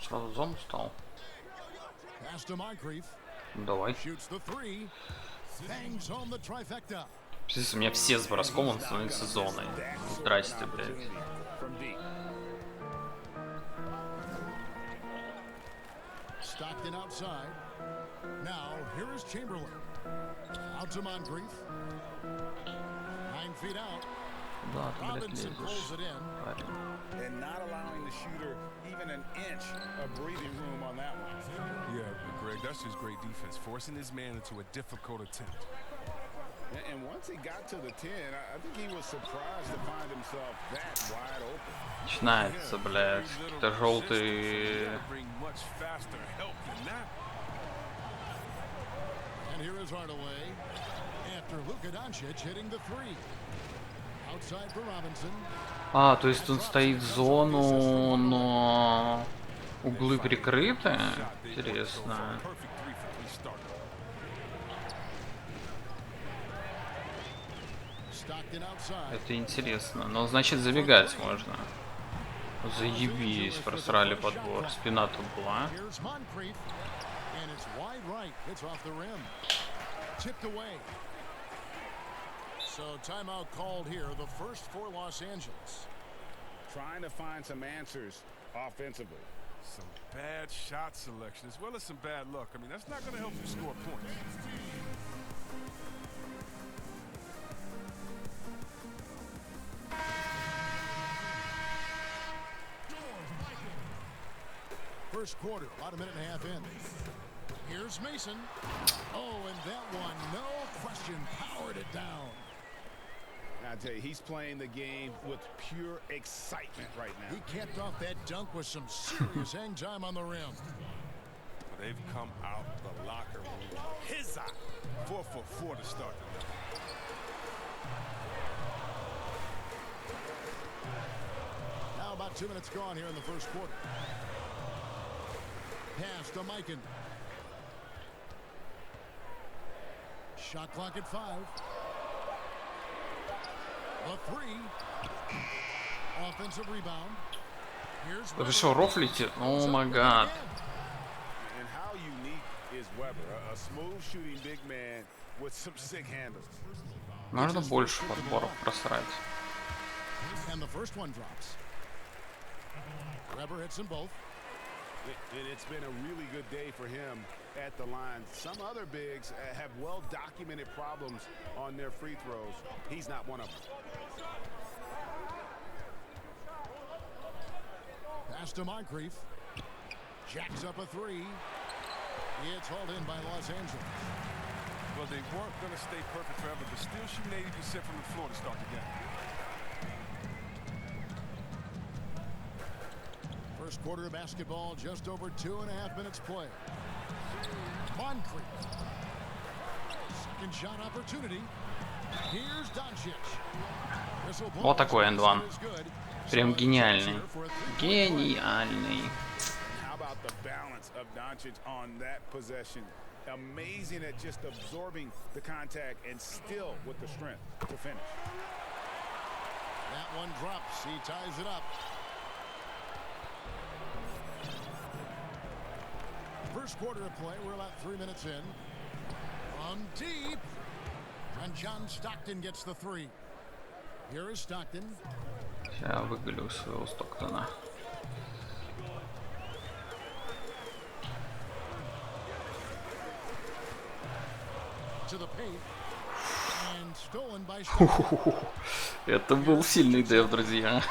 Сразу зону стал. Давай. Здесь у меня все с броском, он становится зоной. Здрасте, блядь. Stockton outside. Now, here is Chamberlain. Out to Moncrief. 9 feet out. Да, ты, блядь, Robinson pulls it лезешь. in. Парень. And not allowing the shooter even an inch of breathing room on that one. Yeah, Greg, that's just great defense, forcing his man into a difficult attempt. And once he got to the 10, I think he was surprised to find himself that wide open. Начинается, блядь. Какие-то желтые. And here is Hardaway after Luka Doncic hitting the 3. Outside for Robinson. А, то есть он стоит в зону, но углы прикрыты? Интересно. Stockton outside. Это интересно. Но значит забегать можно. Заебись, просрали подбор. Спина тут была. Here's Moncrief. And it's wide right. It's off the rim. Tipped away. So timeout called here. The first for Los Angeles. Trying to find some answers offensively. Some bad shot selection as well as some bad luck. I mean, that's not going to help you score points. First quarter, about a minute and a half in. Here's Mason. Oh, and that one, no question, powered it down. I tell you, he's playing the game with pure excitement right now. He capped off that dunk with some serious hang time on the rim. They've come out the locker room. His eye. 4 for 4 to start the night. Now about 2 minutes gone here in the first quarter. Pass to Mikan. Shot clock at 5. A 3. Offensive rebound. Here's Вы что, рофлите? О май гад. And how unique is Weber, a smooth shooting big man with some sick handles. Можно больше подборов просрать. And the first one drops. Weber hits them both. And it's been a really good day for him at the line. Some other bigs have well-documented problems on their free throws. He's not one of them. Pass to Moncrief. Jacks up a 3. It's hauled in by Los Angeles. Well, they weren't going to stay perfect forever, but still shooting 80% from the floor to start the game. First quarter of basketball, just over 2.5 minutes play. Moncrief. Second shot opportunity. Here's Doncic. Вот такой энд-ван. Прям гениальный. Гениальный. How about the balance of Doncic on that possession? Amazing at just absorbing the contact and still with the strength to finish. That one drops. He ties it up. First quarter of play, we're about 3 minutes in. From deep. And John Stockton gets the 3. Here is Stockton. Я выгулю своего Стоктона. To the paint. And stolen by Stockton. Это был сильный дев, друзья.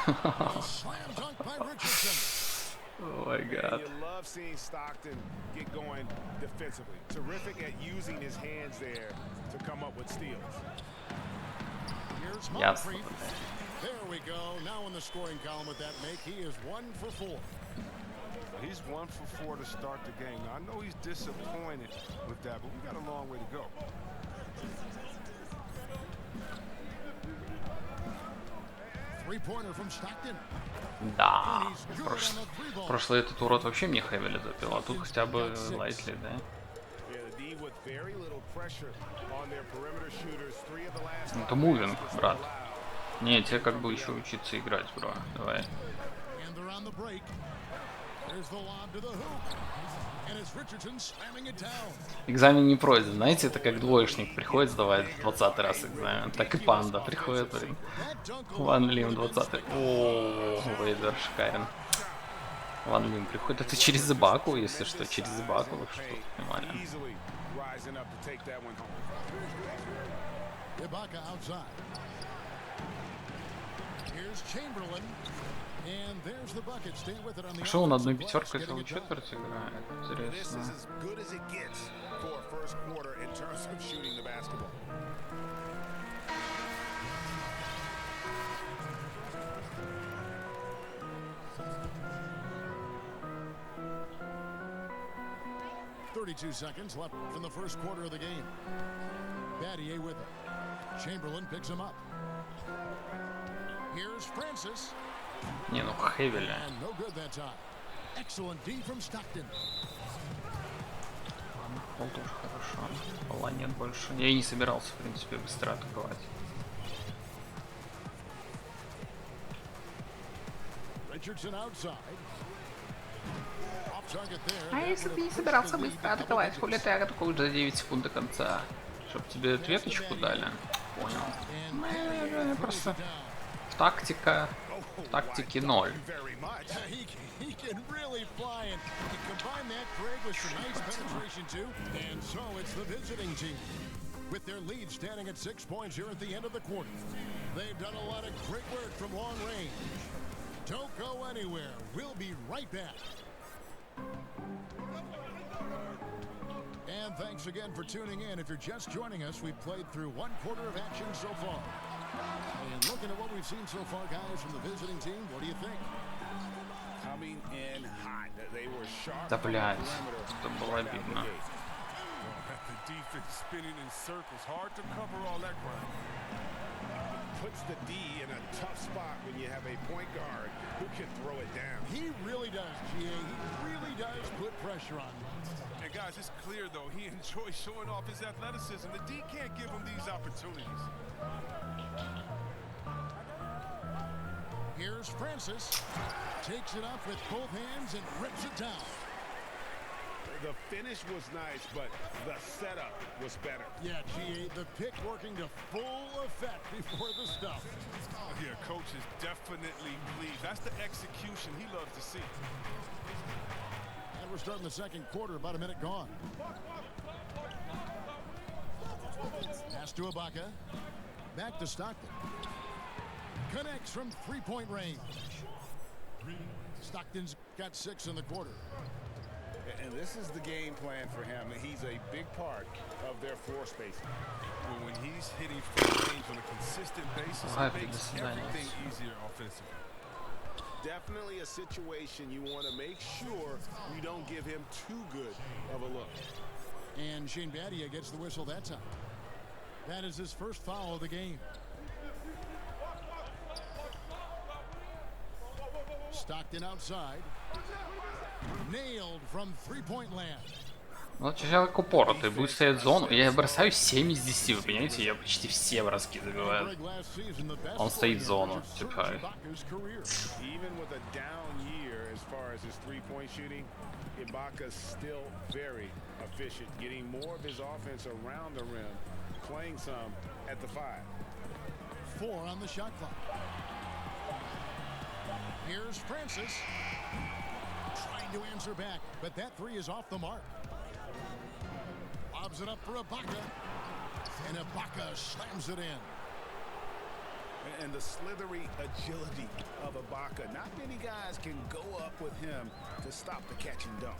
Slam dunk by Richardson. О май гад. You love seeing Stockton get going defensively. Terrific at using his hands there to come up with steals. Here's Ясно. Moncrief. There we go. Now in the scoring column with that make, he is 1 for 4. He's 1 for 4 to start the game. Now, I know he's disappointed with that, but we got a long way to go. Three-pointer from Stockton. Да. Прошлый этот урод вообще мне Хевели запил, а тут хотя бы Лайтли, да? Это мувинг, брат. Не, тебе как бы еще учиться играть, бро. Давай. they're on the break. There's the lob to the hoop. And it's Richardson slamming it down. Экзамен не пройден. Знаете, это как двоечник приходит сдавать 20-й раз экзамен. Так и панда приходит, блин. Ван Лим 20-й. О, Вейдер шикарен. Ван Лим приходит. Это через Ибаку, если что. Через Ибаку, вы что понимали. Ibaka outside. Here's Chamberlain. And there's the bucket. Stay with it on the Что он одной offensive glass, пятеркой getting целую it done. четверть играет? Интересно. Seconds left in the first quarter of the game. Battier with it. Chamberlain picks him up. Here's Francis. Не, ну Хевели. And no good that time. Excellent D from Stockton. Ладно, Холл тоже хорошо. Холла нет больше. Я и не собирался, в принципе, быстро атаковать. Richardson outside. Off target there. А если бы не собирался быстро атаковать, хули ты атакуешь за 9 секунд до конца? Чтоб тебе ответочку дали? Понял. Просто тактика. В тактике 0. He can really fly and combine that grade with some nice penetration too. And so it's the visiting team with their lead standing at 6 points here at the end of the quarter. They've done a lot of great work from long range. Don't go anywhere. We'll be right back. And thanks again for tuning in. If you're just joining us, we've played through one quarter of action so far. And looking at what we've seen so far, guys, from the visiting team, what do you think? Coming in hot. They were sharp. Да блять, это было обидно. The defense spinning in circles. Hard to cover all that ground. Puts the D in a tough spot when you have a point guard who can throw it down. He really does, GA. He really does put pressure on him. And guys, it's clear though, he enjoys showing off his athleticism. The D can't give him these opportunities. Here's Francis. Takes it up with both hands and rips it down. The finish was nice, but the setup was better. Yeah, GA, the pick working to full effect before the stuff. Yeah, coach is definitely pleased. That's the execution he loves to see. And we're starting the second quarter, about a minute gone. Pass to Ibaka. Back to Stockton. Connects from three-point range. Stockton's got 6 in the quarter. And this is the game plan for him. He's a big part of their floor spacing. Well, when he's hitting free range on a consistent basis, it makes everything easier offensively. Definitely a situation you want to make sure you don't give him too good of a look. And Shane Battier gets the whistle that time. That is his first foul of the game. Stockton outside. Nailed from three-point land. Вот человек упоротый, будет стоять зону. Я бросаю 7 из 10, вы понимаете? Я почти все броски забиваю. Он стоит зону, типа. Even with a down year as far as his three-point shooting, Ibaka's still very efficient, getting more of his offense around the rim, playing some at the 5. 4 on the shot clock. Here's Francis. Trying to answer back, but that 3 is off the mark. Lobs it up for Ibaka. And Ibaka slams it in. And the slithery agility of Ibaka. Not many guys can go up with him to stop the catch and dunk.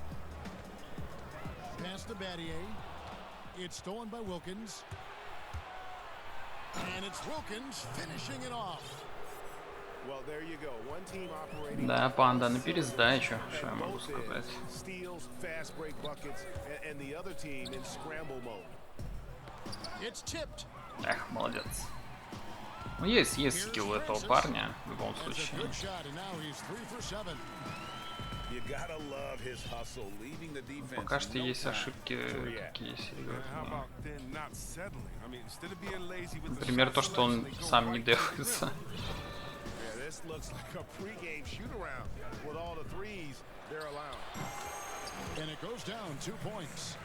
Pass to Battier. It's stolen by Wilkins. And it's Wilkins finishing it off. Well, there you go. One team operating. Да, панда на пересдачу, что я могу сказать. Steals, fast break buckets, and the other team in scramble mode. It's tipped. Эх, молодец. Ну, есть скилл у этого парня, в любом That's a случае. good shot, and now he's 3 for 7. You gotta love his hustle, leaving the defense. Пока что no есть time ошибки to react. такие How серьезные. about then not settling? I mean, instead of being lazy with the Например, shot то, что он selection, they go сам не right to the rim. дефается. Yeah, this looks like a pregame shoot-around with all the threes they're allowing. And it goes down 2 points.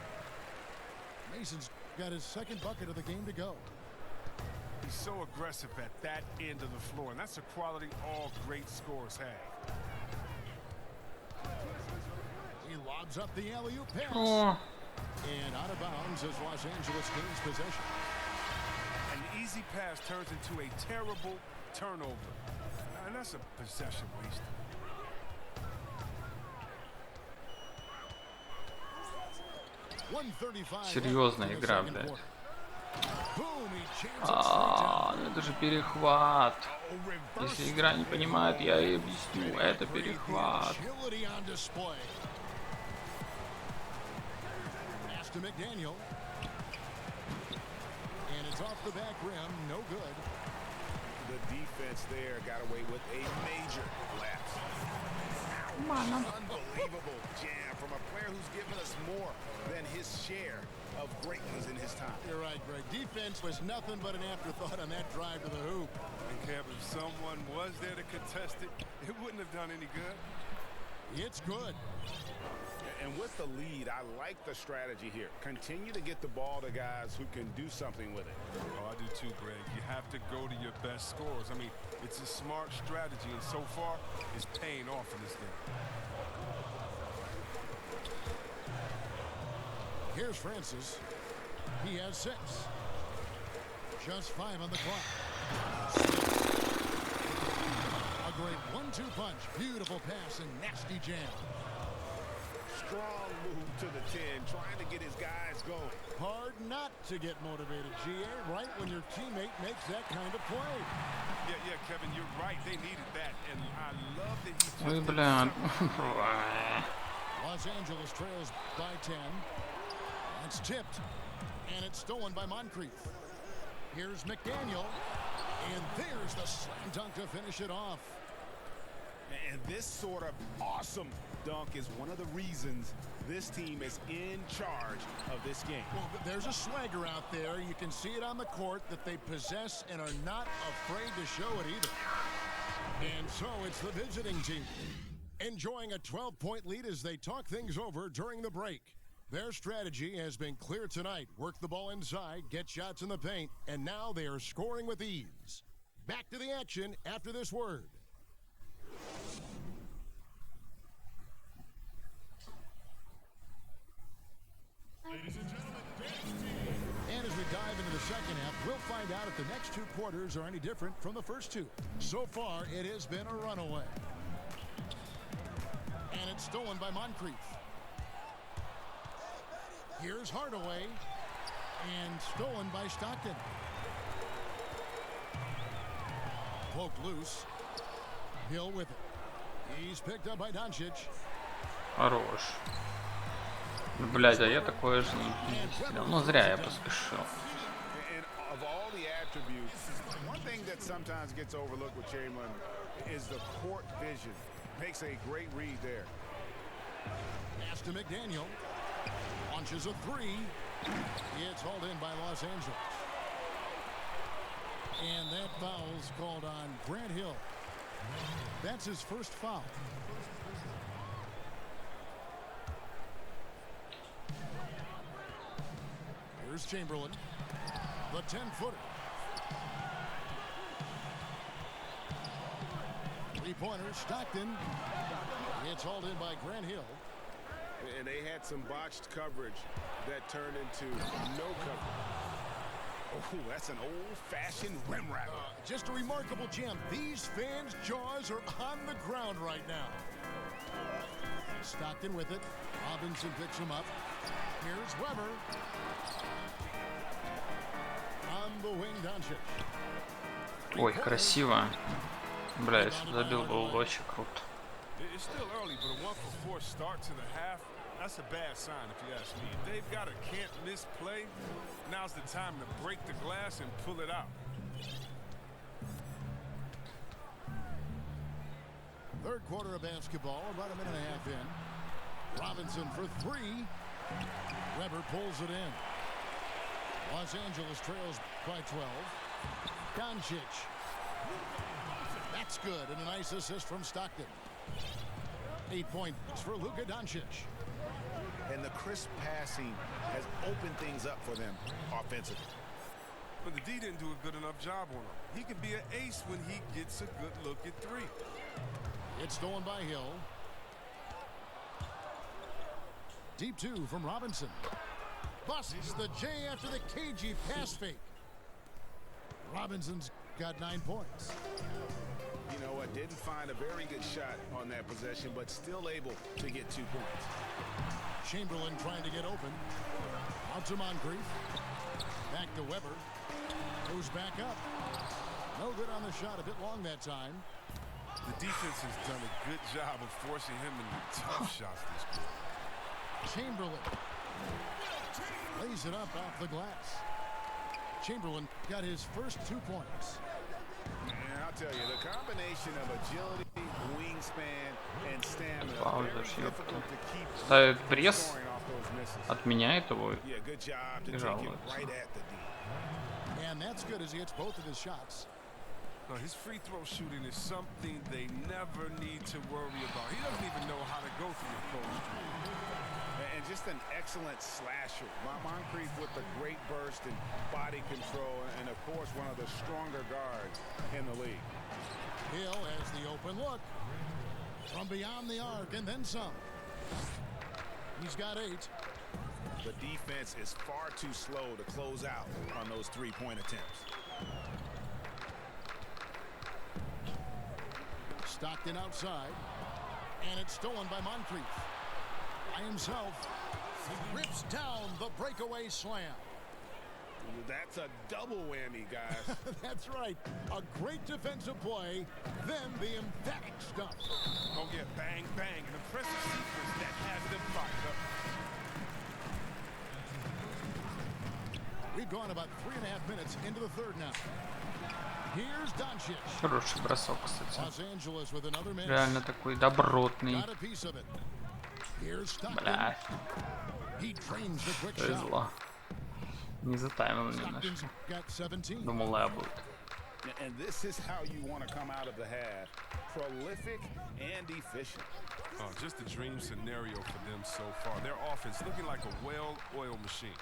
Mason's got his second bucket of the game to go. He's so aggressive at that end of the floor, and that's a quality all great scorers have. He lobs up the alley-oop pass. О, And out of bounds as Los Angeles gains possession. An easy pass turns into a terrible turnover. And that's a possession waste. серьезная игра, блядь. Ну это же перехват. Если игра не понимает, я ей объясню. Это перехват. McDaniel. And it's off the back rim, no good. The defense there got away with a major lapse. Unbelievable jam from a player who's given us more than his share of greatness in his time. You're right, Greg. Defense was nothing but an afterthought on that drive to the hoop. And Kev, if someone was there to contest it, it wouldn't have done any good. It's good. And with the lead, I like the strategy here. Continue to get the ball to guys who can do something with it. Oh, I do too, Greg. You have to go to your best scorers. I mean, it's a smart strategy, and so far, it's paying off in this game. Here's Francis. He has 6. Just 5 on the clock. A great 1-2 punch. Beautiful pass and nasty jam. Strong move to the 10, trying to get his guys going. Hard not to get motivated, GA, right when your teammate makes that kind of play. Yeah, Kevin, you're right. They needed that, and I love that he Ой, just бля. Los Angeles trails by 10. It's tipped, and it's stolen by Moncrief. Here's McDaniel, and there's the slam dunk to finish it off. And this sort of awesome dunk is one of the reasons this team is in charge of this game. Well, there's a swagger out there. You can see it on the court that they possess and are not afraid to show it either. And so it's the visiting team enjoying a 12-point lead as they talk things over during the break. Their strategy has been clear tonight. Work the ball inside, get shots in the paint, and now they are scoring with ease. Back to the action after this word. And as we dive into the second half, we'll find out if the next 2 quarters are any different from the first 2. So far, it has been a runaway. And it's stolen by Moncrief. Here's Hardaway. And stolen by Stockton. Poked loose. Hill with it. He's picked up by Doncic. Хорош. Блядь, а я такое же не сделал. Ну зря я поспешил. And of all the attributes, one thing that sometimes gets overlooked with Chamberlain is the court vision. Makes a great read there. Pass to McDaniel. Launches a 3. It's hauled in by Los Angeles. And that foul's called on Grant Hill. That's his first foul. Here's Chamberlain. The 10-footer. 3-pointer, Stockton. It's hauled in by Grant Hill. And they had some botched coverage that turned into no coverage. Oh, that's an old-fashioned rim rattler. Just a remarkable jam. These fans' jaws are on the ground right now. Stockton with it. Robinson picks him up. Here's Weber. On the wing, Doncic. Ой, красиво. Бля, если забил, было бы очень круто. It's still early, but a 1-for-4 start to the half, that's a bad sign if you ask me. They've got a can't-miss play. Now's the time to break the glass and pull it out. Third quarter of basketball, about a minute and a half in. Robinson for 3. Weber pulls it in. Los Angeles trails by 12. Doncic. That's good, and a nice assist from Stockton. 8 points for Luka Doncic. And the crisp passing has opened things up for them offensively. But the D didn't do a good enough job on him. He can be an ace when he gets a good look at three. It's stolen by Hill. Deep two from Robinson. Busts the J after the cagey pass fake. Robinson's got 9 points. You know what? Didn't find a very good shot on that possession, but still able to get 2 points. Chamberlain trying to get open. Out to Moncrief. Back to Weber. Goes back up. No good on the shot. A bit long that time. The defense has done a good job of forcing him into tough shots this quarter. Chamberlain lays it up off the glass. Chamberlain got his first 2 points. And I'll tell you, the combination of agility, wingspan, and stamina Foul very защита. difficult to keep Ставит пресс, scoring off those misses. отменяет его. Yeah, good job to И take it жалуется. right at the D. And that's good as he hits both of his shots. Now, his free throw shooting is something they never need to worry about. He doesn't even know how to go through the post. And just an excellent slasher. Moncrief with the great burst and body control, and of course one of the stronger guards in the league. Hill has the open look. From beyond the arc and then some. He's got 8. The defense is far too slow to close out on those 3-point attempts. Stockton outside. And it's stolen by Moncrief. By himself. He rips down the breakaway slam. That's a double whammy, guys. That's right. A great defensive play, then the emphatic stuff. Oh, yeah, bang, bang. An impressive sequence that has them fired up. We've gone about 3.5 minutes into the third now. Here's Doncic. Хороший бросок, кстати. Los Angeles with another miss. Реально такой добротный. Got a piece of it. Here's Stockton. Бля, He drains the quick shot. повезло. Не затаймил немножко. Stockton's got 17. Думал, лэя будет. And this is how you want to come out of the half. Prolific and efficient. Oh, just a dream scenario for them so far. Their offense looking like a well-oiled machine.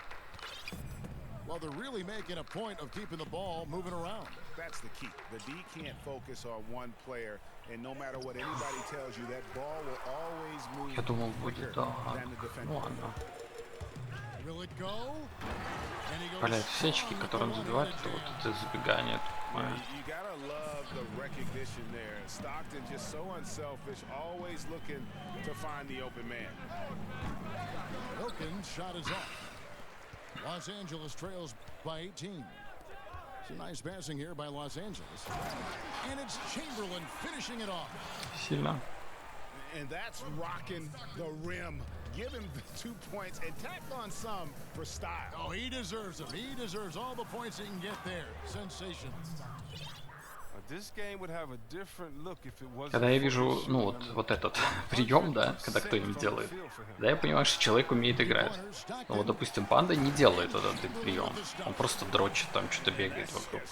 Well, they're really making a point of keeping the ball moving around. That's the key. The D can't focus on one player, and no matter what anybody tells you, that ball will always move Я думал, quicker будет, да. than the defender. Ладно. Will it go? And he goes Блять, все очки, которые он забивает, это вот это забегание. Yeah, you gotta love the recognition there. Stockton just so unselfish, always looking to find the open man. Wilkins' shot is off. Los Angeles trails by 18. Some nice passing here by Los Angeles. And it's Chamberlain finishing it off. Сильно. And that's rocking the rim. Give him the 2 points and tack on some for style. Oh, he deserves them. He deserves all the points he can get there. Sensation. This game would have a different look if it wasn't Когда я for вижу, the ну вот этот прием, да, когда кто-нибудь делает, да, я понимаю, что человек умеет играть. Ну вот, допустим, Панда не делает вот этот прием. Он просто дрочит, там что-то бегает вокруг.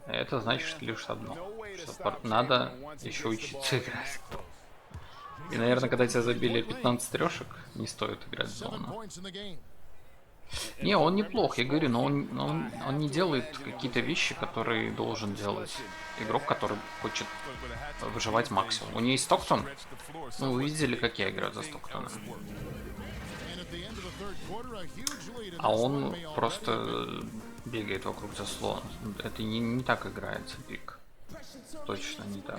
Это значит лишь одно, что надо еще учиться играть. И, наверное, когда тебя забили 15 трешек, не стоит играть в зону. Не, он неплох, я говорю, но он не делает какие-то вещи, которые должен делать игрок, который хочет выживать максимум. У нее есть Стоктон. Ну, вы видели, как я играю за Стоктона. А он просто бегает вокруг заслона. Это не так играется пик. Точно не так.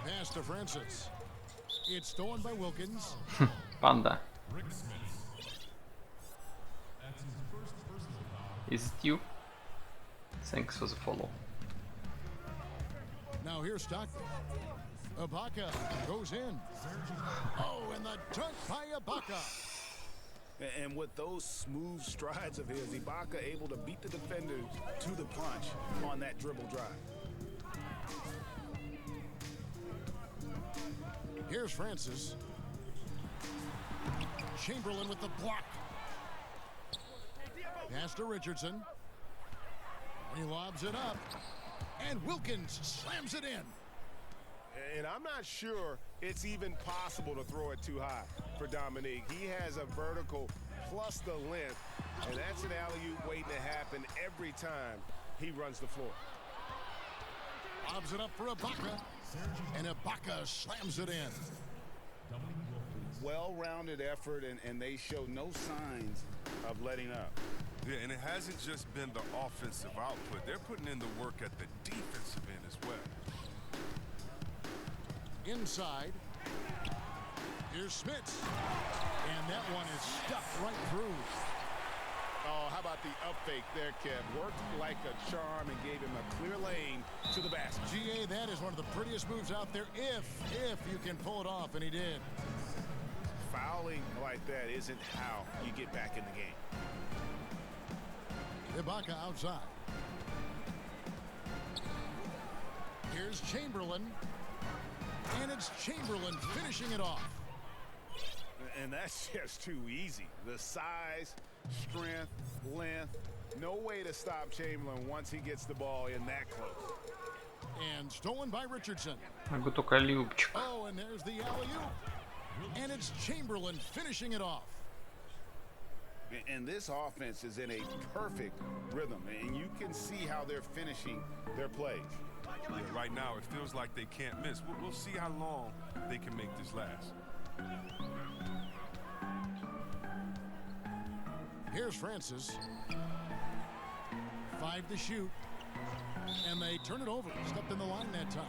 Pass to Francis. It's stolen by Wilkins. Panda. Is it you? Thanks for the follow. Now here's Stockton. Ibaka goes in. Oh, and the dunk by Ibaka. And with those smooth strides of his, Ibaka able to beat the defender to the punch on that dribble drive. Here's Francis. Chamberlain with the block. Pass to Richardson. He lobs it up. And Wilkins slams it in. And I'm not sure it's even possible to throw it too high for Dominique. He has a vertical plus the length, and that's an alley-oop waiting to happen every time he runs the floor. Lobs it up for Ibaka. And Ibaka slams it in. Well-rounded effort, and they show no signs of letting up. Yeah, and it hasn't just been the offensive output. They're putting in the work at the defensive end as well. Inside. Here's Smits. And that one is stuffed right through. Oh, how about the up fake there, Kev? Worked like a charm and gave him a clear lane to the basket. GA, that is one of the prettiest moves out there if you can pull it off, and he did. Fouling like that isn't how you get back in the game. Ibaka outside. Here's Chamberlain. And it's Chamberlain finishing it off. And that's just too easy. The size, strength, length, no way to stop Chamberlain once he gets the ball in that close. And stolen by Richardson. Могу только любчик. Oh, and there's the alley-oop. And it's Chamberlain finishing it off. And this offense is in a perfect rhythm, and you can see how they're finishing their plays. Yeah, right now it feels like they can't miss. We'll see how long they can make this last. Here's Francis. 5 to shoot. And they turn it over. Stepped in the line that time.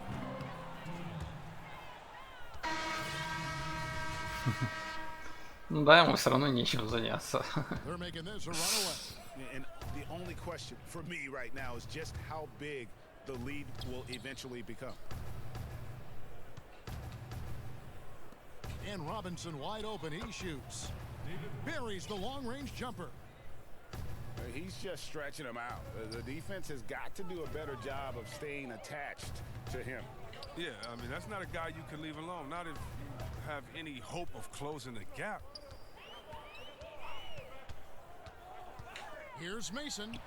Ну да, ему все равно нечем заняться. They're making this a runaway. And the only question for me right now is just how big the lead will eventually become. And Robinson wide open. He shoots. Buries the long-range jumper. He's just stretching him out. The defense has got to do a better job of staying attached to him. Yeah, I mean, that's not a guy you can leave alone. Not if you have any hope of closing the gap. Here's Mason.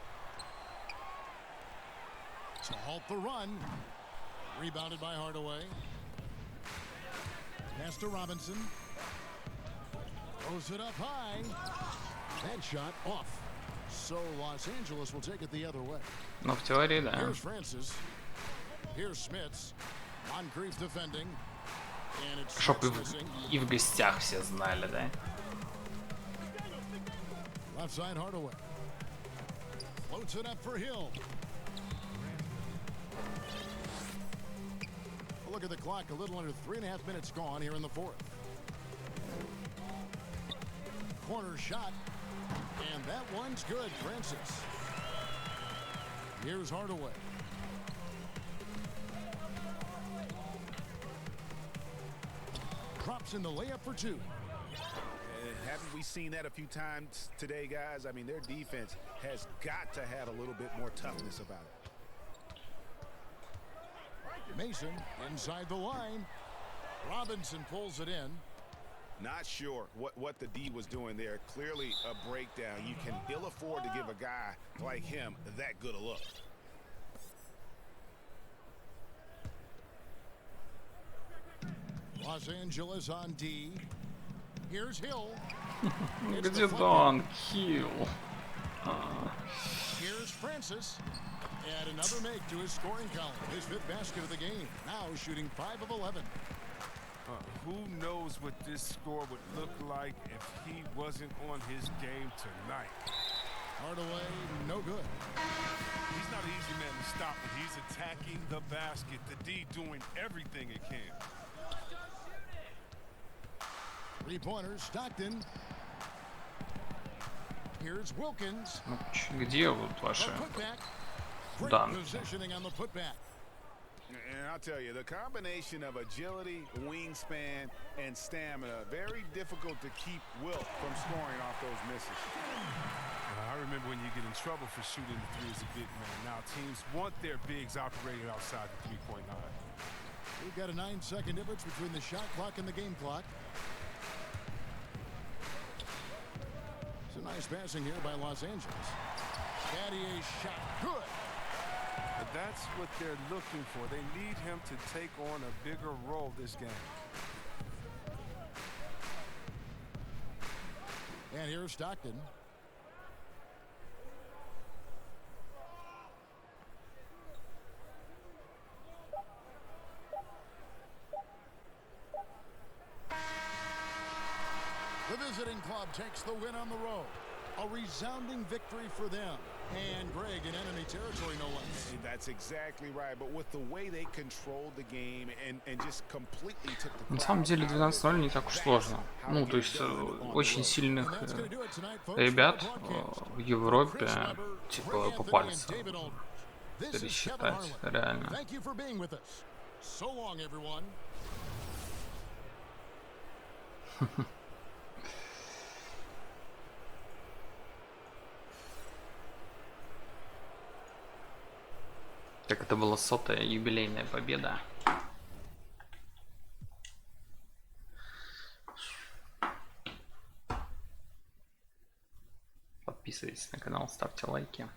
To halt the run. Rebounded by Hardaway. Pass to Robinson. Throws it up high. That shot off. So Los Angeles will take it the other way. Ну, в теории, да. Here's Francis. Here's Smits. Moncrief defending. And it's Чтоб missing. и в гостях все знали, да? Left side Hardaway. Floats it up for Hill. Look at the clock. A little under 3.5 minutes gone here in the fourth. Corner shot. And that one's good, Francis. Here's Hardaway. Drops in the layup for 2. Haven't we seen that a few times today, guys? I mean, their defense has got to have a little bit more toughness about it. Mason inside the line. Robinson pulls it in. Not sure what the D was doing there. Clearly a breakdown. You can ill afford to give a guy like him that good a look. Los Angeles on D. Here's Hill. Где Дон? Хилл. Here's Francis. And another make to his scoring column. His 5th basket of the game. Now shooting 5 of 11. Who knows what this score would look like if he wasn't on his game tonight. Hardaway, no good. He's not an easy man to stop when he's attacking the basket. The D doing everything it can. 3-pointers, Stockton. Here's Wilkins. Где вот ваши Putback. Great данные? positioning on the putback. And I'll tell you, the combination of agility, wingspan, and stamina, very difficult to keep Wilt from scoring off those misses. I remember when you get in trouble for shooting the three as a big man. Now teams want their bigs operating outside the three-point line. We've got a 9-second difference between the shot clock and the game clock. Some nice passing here by Los Angeles. Battier shot good. But that's what they're looking for. They need him to take on a bigger role this game. And here's Stockton. The visiting club takes the win on the road. A resounding victory for them. And Greg in enemy territory, no less. That's exactly right. But with the way they controlled the game and just completely took the На самом деле 12-0 не так уж сложно. Ну, то есть очень сильных ребят в Европе, типа, по пальцам пересчитать, реально. Thank you for being with us. So long, everyone. Как это была 100-я юбилейная победа. Подписывайтесь на канал, ставьте лайки.